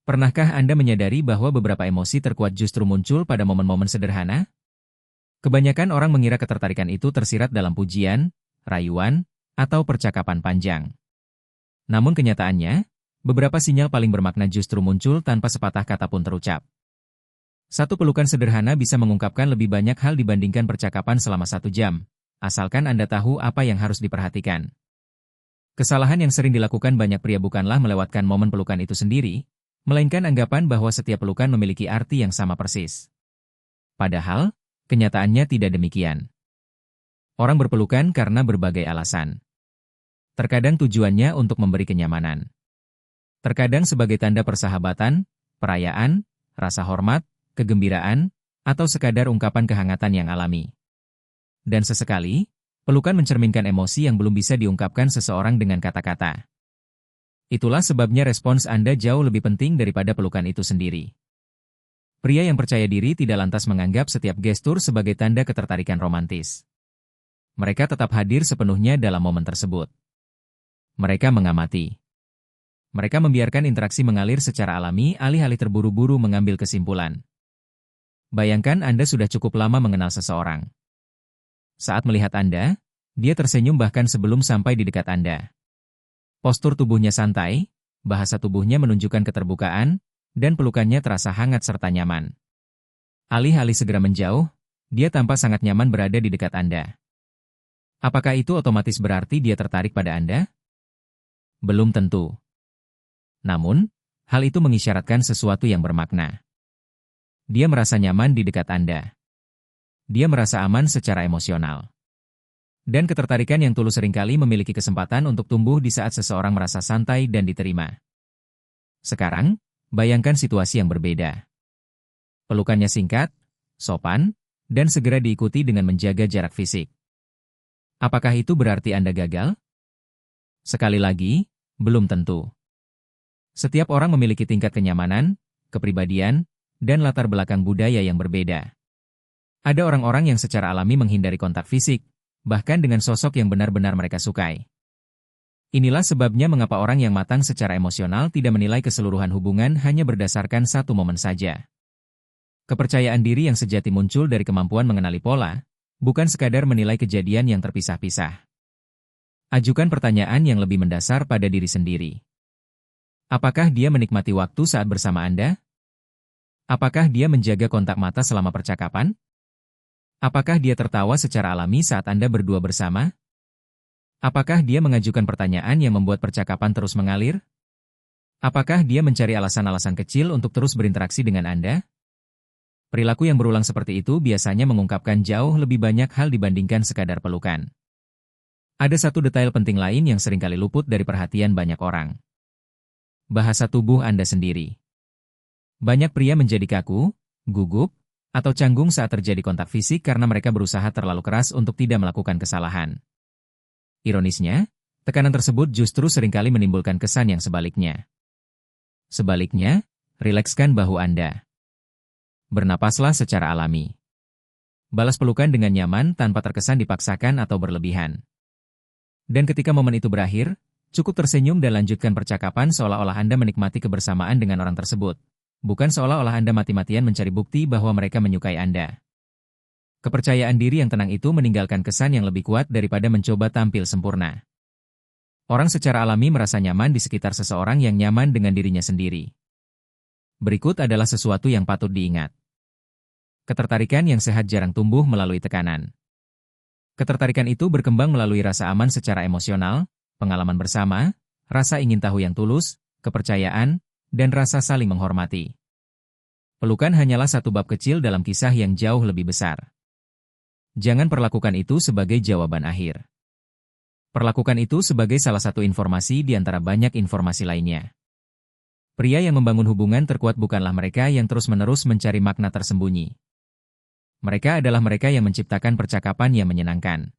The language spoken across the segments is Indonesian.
Pernahkah Anda menyadari bahwa beberapa emosi terkuat justru muncul pada momen-momen sederhana? Kebanyakan orang mengira ketertarikan itu tersirat dalam pujian, rayuan, atau percakapan panjang. Namun kenyataannya, beberapa sinyal paling bermakna justru muncul tanpa sepatah kata pun terucap. Satu pelukan sederhana bisa mengungkapkan lebih banyak hal dibandingkan percakapan selama 1 jam, asalkan Anda tahu apa yang harus diperhatikan. Kesalahan yang sering dilakukan banyak pria bukanlah melewatkan momen pelukan itu sendiri, melainkan anggapan bahwa setiap pelukan memiliki arti yang sama persis. Padahal, kenyataannya tidak demikian. Orang berpelukan karena berbagai alasan. Terkadang tujuannya untuk memberi kenyamanan. Terkadang sebagai tanda persahabatan, perayaan, rasa hormat, kegembiraan, atau sekadar ungkapan kehangatan yang alami. Dan sesekali, pelukan mencerminkan emosi yang belum bisa diungkapkan seseorang dengan kata-kata. Itulah sebabnya respons Anda jauh lebih penting daripada pelukan itu sendiri. Pria yang percaya diri tidak lantas menganggap setiap gestur sebagai tanda ketertarikan romantis. Mereka tetap hadir sepenuhnya dalam momen tersebut. Mereka mengamati. Mereka membiarkan interaksi mengalir secara alami alih-alih terburu-buru mengambil kesimpulan. Bayangkan Anda sudah cukup lama mengenal seseorang. Saat melihat Anda, dia tersenyum bahkan sebelum sampai di dekat Anda. Postur tubuhnya santai, bahasa tubuhnya menunjukkan keterbukaan, dan pelukannya terasa hangat serta nyaman. Alih-alih segera menjauh, dia tampak sangat nyaman berada di dekat Anda. Apakah itu otomatis berarti dia tertarik pada Anda? Belum tentu. Namun, hal itu mengisyaratkan sesuatu yang bermakna. Dia merasa nyaman di dekat Anda. Dia merasa aman secara emosional. Dan ketertarikan yang tulus seringkali memiliki kesempatan untuk tumbuh di saat seseorang merasa santai dan diterima. Sekarang, bayangkan situasi yang berbeda. Pelukannya singkat, sopan, dan segera diikuti dengan menjaga jarak fisik. Apakah itu berarti Anda gagal? Sekali lagi, belum tentu. Setiap orang memiliki tingkat kenyamanan, kepribadian, dan latar belakang budaya yang berbeda. Ada orang-orang yang secara alami menghindari kontak fisik, bahkan dengan sosok yang benar-benar mereka sukai. Inilah sebabnya mengapa orang yang matang secara emosional tidak menilai keseluruhan hubungan hanya berdasarkan satu momen saja. Kepercayaan diri yang sejati muncul dari kemampuan mengenali pola, bukan sekadar menilai kejadian yang terpisah-pisah. Ajukan pertanyaan yang lebih mendasar pada diri sendiri. Apakah dia menikmati waktu saat bersama Anda? Apakah dia menjaga kontak mata selama percakapan? Apakah dia tertawa secara alami saat Anda berdua bersama? Apakah dia mengajukan pertanyaan yang membuat percakapan terus mengalir? Apakah dia mencari alasan-alasan kecil untuk terus berinteraksi dengan Anda? Perilaku yang berulang seperti itu biasanya mengungkapkan jauh lebih banyak hal dibandingkan sekadar pelukan. Ada satu detail penting lain yang seringkali luput dari perhatian banyak orang. Bahasa tubuh Anda sendiri. Banyak pria menjadi kaku, gugup, atau canggung saat terjadi kontak fisik karena mereka berusaha terlalu keras untuk tidak melakukan kesalahan. Ironisnya, tekanan tersebut justru seringkali menimbulkan kesan yang sebaliknya. Sebaliknya, rilekskan bahu Anda. Bernapaslah secara alami. Balas pelukan dengan nyaman tanpa terkesan dipaksakan atau berlebihan. Dan ketika momen itu berakhir, cukup tersenyum dan lanjutkan percakapan seolah-olah Anda menikmati kebersamaan dengan orang tersebut. Bukan seolah-olah Anda mati-matian mencari bukti bahwa mereka menyukai Anda. Kepercayaan diri yang tenang itu meninggalkan kesan yang lebih kuat daripada mencoba tampil sempurna. Orang secara alami merasa nyaman di sekitar seseorang yang nyaman dengan dirinya sendiri. Berikut adalah sesuatu yang patut diingat. Ketertarikan yang sehat jarang tumbuh melalui tekanan. Ketertarikan itu berkembang melalui rasa aman secara emosional, pengalaman bersama, rasa ingin tahu yang tulus, kepercayaan, dan rasa saling menghormati. Pelukan hanyalah satu bab kecil dalam kisah yang jauh lebih besar. Jangan perlakukan itu sebagai jawaban akhir. Perlakukan itu sebagai salah satu informasi di antara banyak informasi lainnya. Pria yang membangun hubungan terkuat bukanlah mereka yang terus-menerus mencari makna tersembunyi. Mereka adalah mereka yang menciptakan percakapan yang menyenangkan.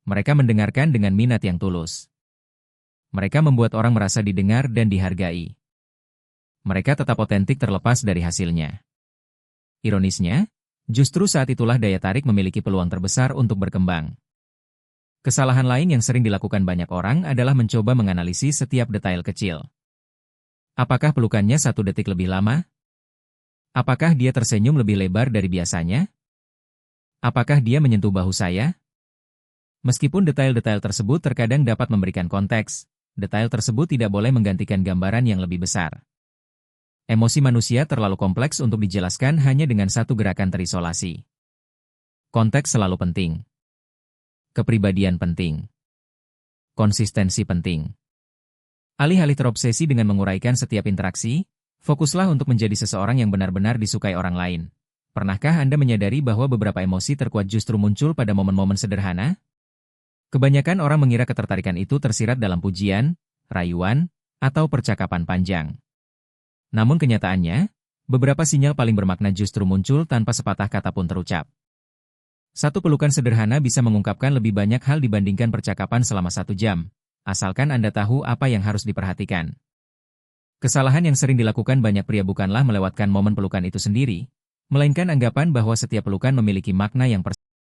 Mereka mendengarkan dengan minat yang tulus. Mereka membuat orang merasa didengar dan dihargai. Mereka tetap otentik terlepas dari hasilnya. Ironisnya, justru saat itulah daya tarik memiliki peluang terbesar untuk berkembang. Kesalahan lain yang sering dilakukan banyak orang adalah mencoba menganalisis setiap detail kecil. Apakah pelukannya 1 detik lebih lama? Apakah dia tersenyum lebih lebar dari biasanya? Apakah dia menyentuh bahu saya? Meskipun detail-detail tersebut terkadang dapat memberikan konteks, detail tersebut tidak boleh menggantikan gambaran yang lebih besar. Emosi manusia terlalu kompleks untuk dijelaskan hanya dengan satu gerakan terisolasi. Konteks selalu penting. Kepribadian penting. Konsistensi penting. Alih-alih terobsesi dengan menguraikan setiap interaksi, fokuslah untuk menjadi seseorang yang benar-benar disukai orang lain. Pernahkah Anda menyadari bahwa beberapa emosi terkuat justru muncul pada momen-momen sederhana? Kebanyakan orang mengira ketertarikan itu tersirat dalam pujian, rayuan, atau percakapan panjang. Namun kenyataannya, beberapa sinyal paling bermakna justru muncul tanpa sepatah kata pun terucap. Satu pelukan sederhana bisa mengungkapkan lebih banyak hal dibandingkan percakapan selama 1 jam, asalkan Anda tahu apa yang harus diperhatikan. Kesalahan yang sering dilakukan banyak pria bukanlah melewatkan momen pelukan itu sendiri, melainkan anggapan bahwa setiap pelukan memiliki makna yang